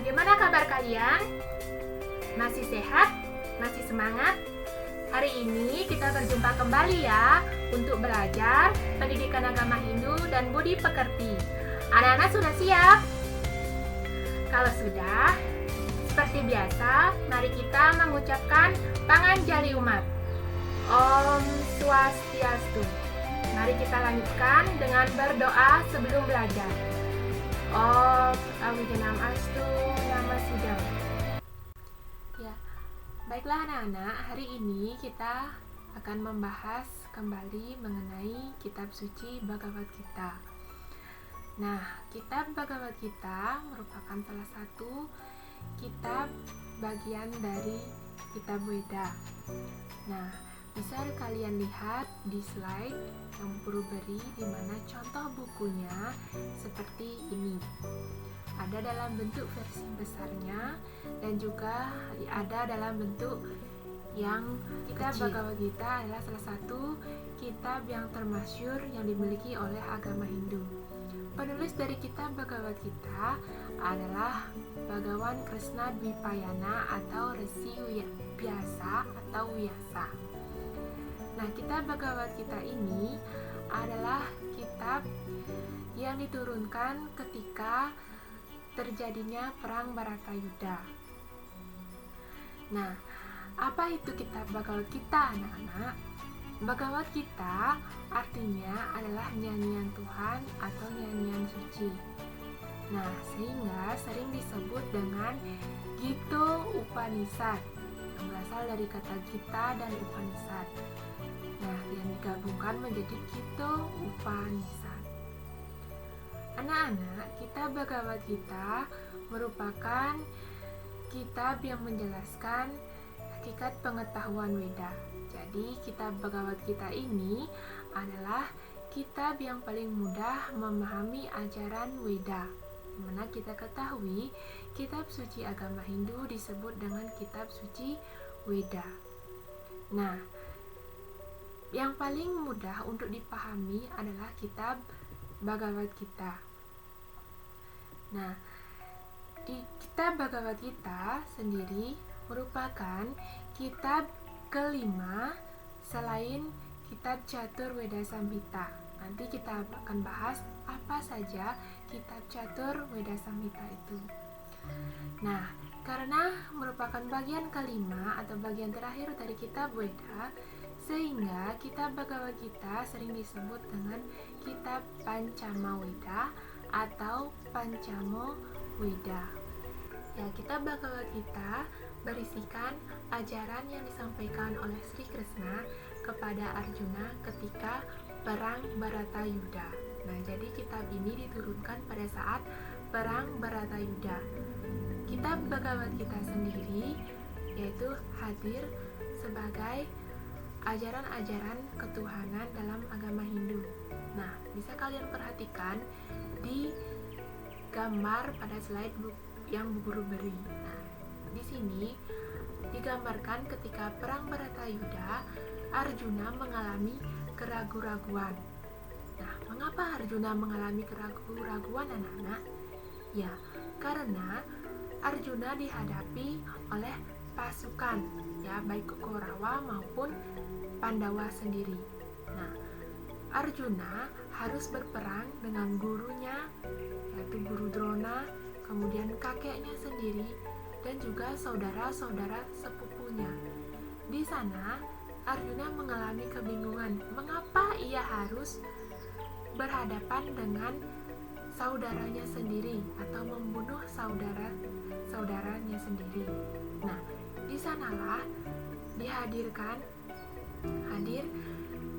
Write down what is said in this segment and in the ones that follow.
Bagaimana kabar kalian? Masih sehat? Masih semangat? Hari ini kita berjumpa kembali ya untuk belajar pendidikan agama Hindu dan budi pekerti. Anak-anak sudah siap? Kalau sudah, seperti biasa, mari kita mengucapkan Panganjali Umat. Om Swastiastu. Mari kita lanjutkan dengan berdoa sebelum belajar. Om Awijanam Astu Nama Sidam. Ya, baiklah anak-anak, hari ini kita akan membahas kembali mengenai kitab suci Bhagavad Gita. Nah, kitab Bhagavad Gita merupakan salah satu kitab bagian dari kitab Weda. Nah, bisa kalian lihat di slide yang Guru beri, di mana contoh bukunya seperti ini. Ada dalam bentuk versi besarnya dan juga ada dalam bentuk yang kitab Bhagavad Gita adalah salah satu kitab yang termasyhur yang dimiliki oleh agama Hindu. Penulis dari kitab Bhagavad Gita adalah Bhagawan Krishna Dvipayana atau Resi Vyasa atau Vyasa. Nah, kitab Bhagavad Gita ini adalah kitab yang diturunkan ketika terjadinya perang Bharatayuddha. Nah, apa itu kitab Bhagavad Gita, anak-anak? Bhagavad Gita artinya adalah nyanyian Tuhan atau nyanyian suci. Nah, sehingga sering disebut dengan Gita Upanishad, yang berasal dari kata Gita dan Upanishad. Nah, yang digabungkan menjadi Gita Upanishad. Anak-anak, kitab Bhagavad Gita merupakan kitab yang menjelaskan hakikat pengetahuan Weda. Jadi, kitab Bhagavad Gita ini adalah kitab yang paling mudah memahami ajaran Weda. Dimana kita ketahui, kitab suci agama Hindu disebut dengan kitab suci Weda. Nah, yang paling mudah untuk dipahami adalah kitab Bhagavad Gita. Nah, di kitab Bhagavad Gita sendiri merupakan kitab kelima selain kitab Catur Veda Samhita. Nanti kita akan bahas apa saja kitab Catur Veda Samhita itu. Nah, karena merupakan bagian kelima atau bagian terakhir dari kitab Weda, sehingga kitab Bhagavad Gita sering disebut dengan kitab Pancama Weda atau Pancamo Weda. Ya, kitab Bhagavad Gita berisikan ajaran yang disampaikan oleh Sri Krishna kepada Arjuna ketika perang Bharatayuddha. Nah, jadi kitab ini diturunkan pada saat perang Bharatayuddha. Kitab Bhagavad Gita sendiri yaitu hadir sebagai ajaran-ajaran ketuhanan dalam agama Hindu. Nah, bisa kalian perhatikan di gambar pada slide yang Bu Guru beri. Nah, di sini digambarkan ketika perang Bharatayuddha, Arjuna mengalami keraguan-raguan. Nah, mengapa Arjuna mengalami keraguan-raguan, anak-anak? Ya, karena Arjuna dihadapi oleh pasukan, ya, baik Kaurawa maupun Pandawa sendiri. Nah, Arjuna harus berperang dengan gurunya, yaitu Guru Drona, kemudian kakeknya sendiri, dan juga saudara-saudara sepupunya. Di sana, Arjuna mengalami kebingungan mengapa ia harus berhadapan dengan saudaranya sendiri atau membunuh saudaranya sendiri. Nah, di sanalah hadir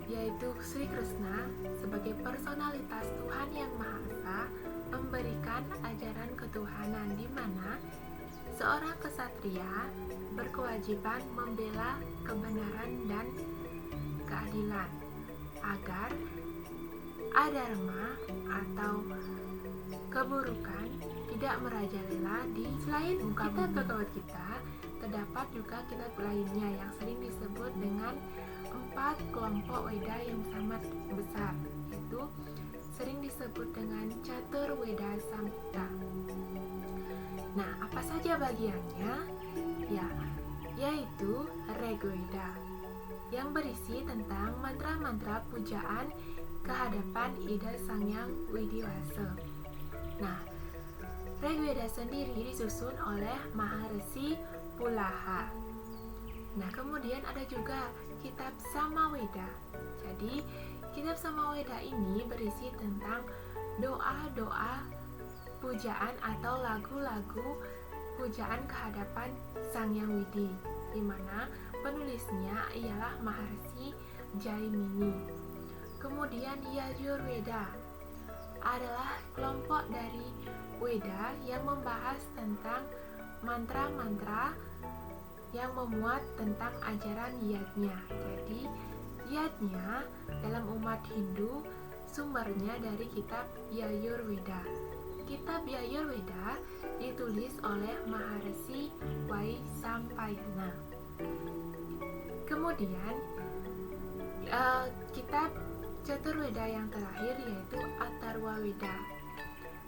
yaitu Sri Krishna sebagai personalitas Tuhan yang Maha Esa, memberikan ajaran ketuhanan di mana seorang kesatria berkewajiban membela kebenaran dan keadilan agar adharma atau keburukan tidak merajalela di selain kitab Bhagavad Gita. Terdapat juga kitab lainnya yang sering disebut dengan 4 kelompok Weda yang sangat besar, yaitu sering disebut dengan Catur Veda Samhita. Nah, apa saja bagiannya? Ya, yaitu Rigveda, yang berisi tentang mantra-mantra pujaan kehadapan Ida Sang Hyang Widiwasa. Nah, Rigveda sendiri disusun oleh Maharesi Pulaha. Nah, kemudian ada juga kitab Samaveda. Jadi, kitab Samaveda ini berisi tentang doa-doa pujaan atau lagu-lagu pujaan kehadapan Sang Hyang Widi, di mana penulisnya ialah Maharesi Jaimini. Kemudian Yajurveda adalah kelompok dari Weda yang membahas tentang mantra-mantra yang memuat tentang ajaran yajna. Jadi, yajna dalam umat Hindu sumbernya dari kitab Yajurveda. Kitab Yajurveda ditulis oleh Maharesi Vaisampayana. Kemudian, kitab Caturveda yang terakhir yaitu Atharvaveda.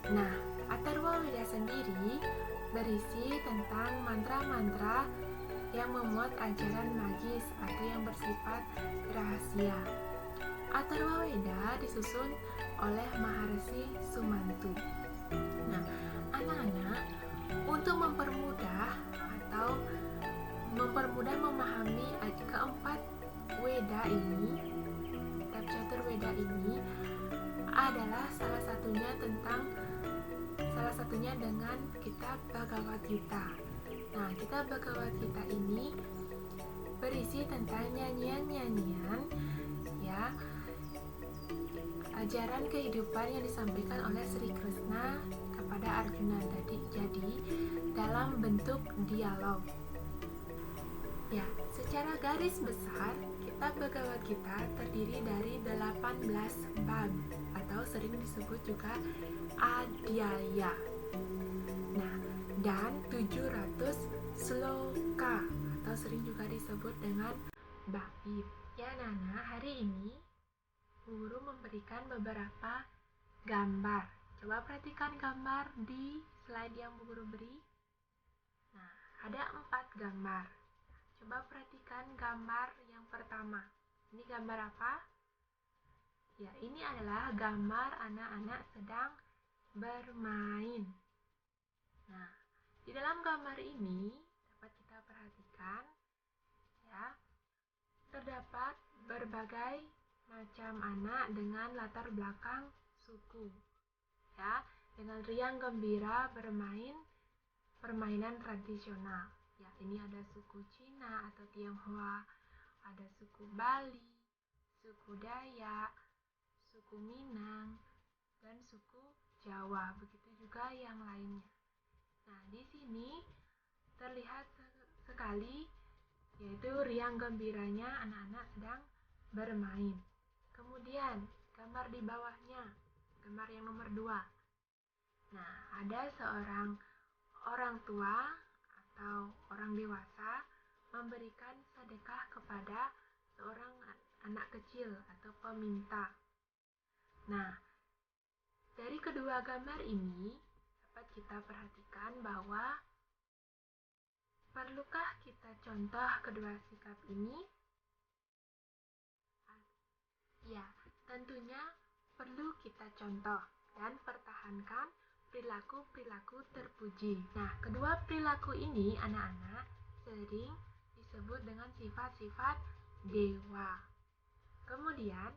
Nah, Atharvaveda sendiri berisi tentang mantra-mantra yang memuat ajaran magis atau yang bersifat rahasia. Atharvaveda disusun oleh Maharesi Sumantu. Nah, anak-anak, untuk mempermudah memahami keempat Weda ini, kitab Caturveda ini adalah salah satunya dengan kitab Bhagavad Gita. Nah, kitab Bhagavad Gita ini berisi tentang nyanyian-nyanyian, ya, ajaran kehidupan yang disampaikan oleh Sri Krishna kepada Arjuna. Jadi dalam bentuk dialog. Ya, secara garis besar kitab Bhagavad Gita terdiri dari 18 bab atau sering disebut juga adhyaya. Nah, dan 700 sloka atau sering juga disebut dengan bait. Ya, Nana, hari ini guru memberikan beberapa gambar. Coba perhatikan gambar di slide yang guru beri. Nah, ada 4 gambar. Coba perhatikan gambar yang pertama. Ini gambar apa? Ya, ini adalah gambar anak-anak sedang bermain. Nah, di dalam gambar ini dapat kita perhatikan, ya, terdapat berbagai macam anak dengan latar belakang suku, ya, dengan riang gembira bermain permainan tradisional. Ya, ini ada suku Cina atau Tionghoa, ada suku Bali, suku Dayak, suku Minang, dan suku Jawa. Begitu juga yang lainnya. Nah, di sini terlihat sekali yaitu riang gembiranya anak-anak sedang bermain. Kemudian, gambar di bawahnya, gambar yang nomor 2. Nah, ada seorang orang tua atau orang dewasa memberikan sedekah kepada seorang anak kecil atau peminta. Nah, dari kedua gambar ini dapat kita perhatikan bahwa perlukah kita contoh kedua sikap ini? Ya, tentunya perlu kita contoh dan pertahankan perilaku-perilaku terpuji. Nah, kedua perilaku ini anak-anak sering disebut dengan sifat-sifat dewa. Kemudian,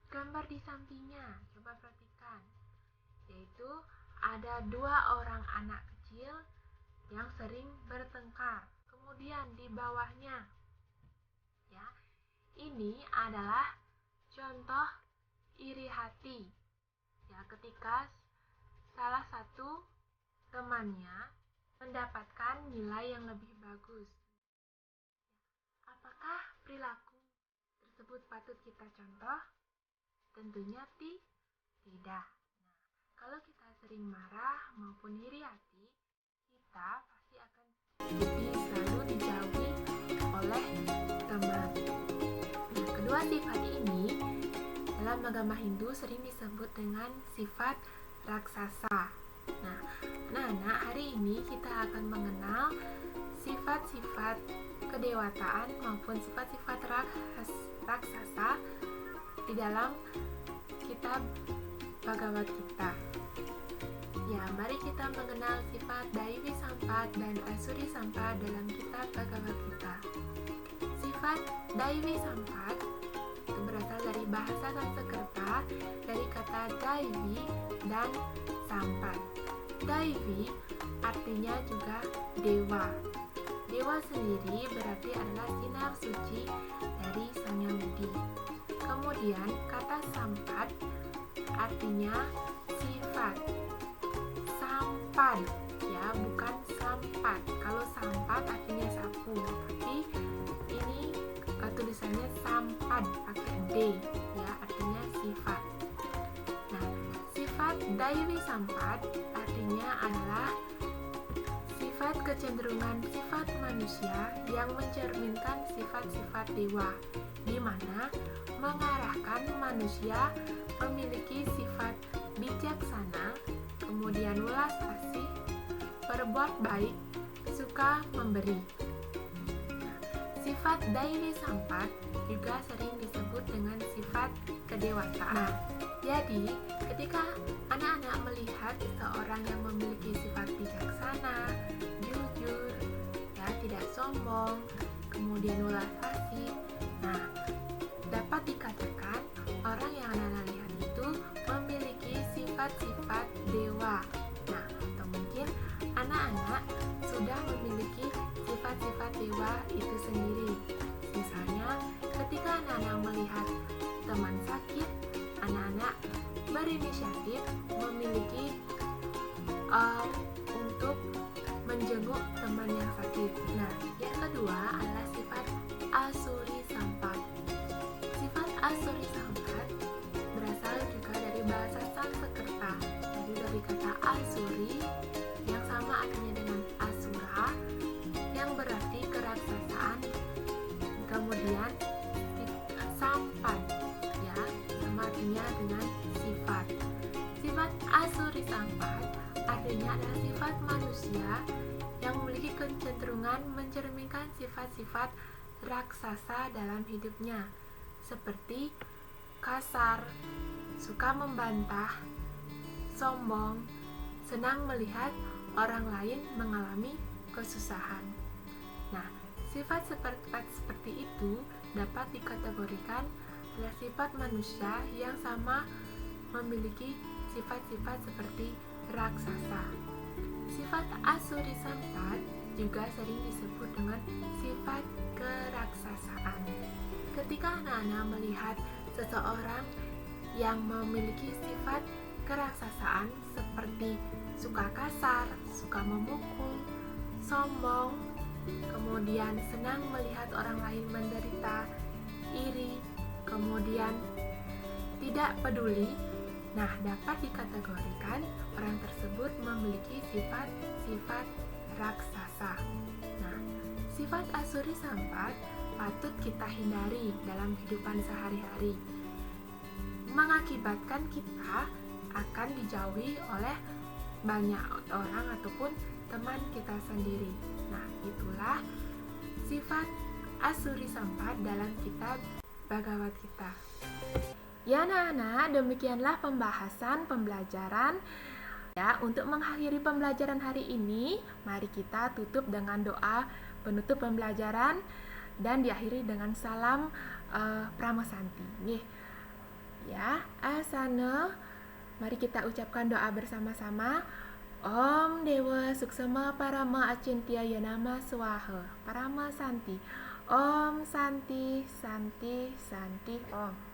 gambar di sampingnya, coba perhatikan, yaitu ada 2 orang anak kecil yang sering bertengkar. Kemudian di bawahnya, ya, ini adalah contoh iri hati. Ya, ketika salah satu temannya mendapatkan nilai yang lebih bagus. Apakah perilaku tersebut patut kita contoh? Tentunya tidak. Nah, kalau kita sering marah maupun iri hati, kita pasti akan selalu dijauhi oleh teman. Nah, kedua sifat ini dalam agama Hindu sering disebut dengan sifat raksasa. Nah, anak-anak, hari ini kita akan mengenal sifat-sifat kedewataan maupun sifat-sifat raksasa di dalam kitab Bhagavad Gita. Ya, mari kita mengenal sifat Daivi Sampat dan Asuri Sampat dalam kitab Bhagavad Gita. Sifat Daivi Sampat itu berasal dari bahasa Sanskerta dari kata Daivi dan Sampat. Daivi artinya juga dewa. Dewa sendiri berarti adalah sinar suci dari Sang Yang Widi. Kemudian kata Sampat artinya sifat. Sampan, ya, bukan sampat. Kalau sampat artinya sapu, tapi ini tulisannya sampan pakai D, ya, artinya sifat. Nah, sifat Daivi Sampat artinya adalah sifat kecenderungan sifat manusia yang mencerminkan sifat-sifat dewa, di mana mengarahkan manusia memiliki sifat bijaksana, kemudian welas asih, berbuat baik, suka memberi. Sifat Daivi Sampat juga sering disebut dengan sifat kedewataan. Nah, jadi ketika anak-anak melihat seseorang yang memiliki sifat bijaksana, jujur, ya, tidak sombong, kemudian welas asih, nah, dapat dikatakan orang yang anak-anak lihat itu memiliki sifat-sifat dewa. Nah, atau mungkin anak-anak sudah memiliki sifat-sifat dewa itu sendiri. Misalnya, ketika anak-anak melihat teman sakit, anak-anak berinisiatif memiliki untuk menjenguk teman yang sakit. Nah, yang kedua adalah sifat Asuri Sampat. Sifat Asuri Sampat berasal juga dari bahasa Sanskerta, jadi dari kata Asuri yang sama artinya dengan Asura, yang berarti keraksasaan. Kemudian Sampan, ya, sama artinya dengan sifat. Sifat Asuri Sampat artinya adalah sifat manusia yang memiliki kecenderungan mencerminkan sifat-sifat raksasa dalam hidupnya, seperti kasar, suka membantah, sombong, senang melihat orang lain mengalami kesusahan. Nah, sifat seperti itu dapat dikategorikan adalah sifat manusia yang sama memiliki sifat-sifat seperti raksasa. Sifat Asuri Sampat juga sering disebut dengan sifat keraksasaan. Ketika anak-anak melihat seseorang yang memiliki sifat keraksasaan seperti suka kasar, suka memukul, sombong, kemudian senang melihat orang lain menderita, iri, kemudian tidak peduli, nah, dapat dikategorikan orang tersebut memiliki sifat-sifat raksasa. Nah, sifat Asuri Sampat patut kita hindari dalam kehidupan sehari-hari, mengakibatkan kita akan dijauhi oleh banyak orang ataupun teman kita sendiri. Nah, itulah sifat Asuri Sampat dalam kitab Bhagavad Gita. Ya anak-anak, demikianlah pembelajaran. Ya, untuk mengakhiri pembelajaran hari ini, mari kita tutup dengan doa penutup pembelajaran dan diakhiri dengan salam Pramosanti. Ya, asana, mari kita ucapkan doa bersama-sama. Om Dewa Suksema Parama Acintya Yanama Swaha Parama Santi. Om Santi Santi Santi Om.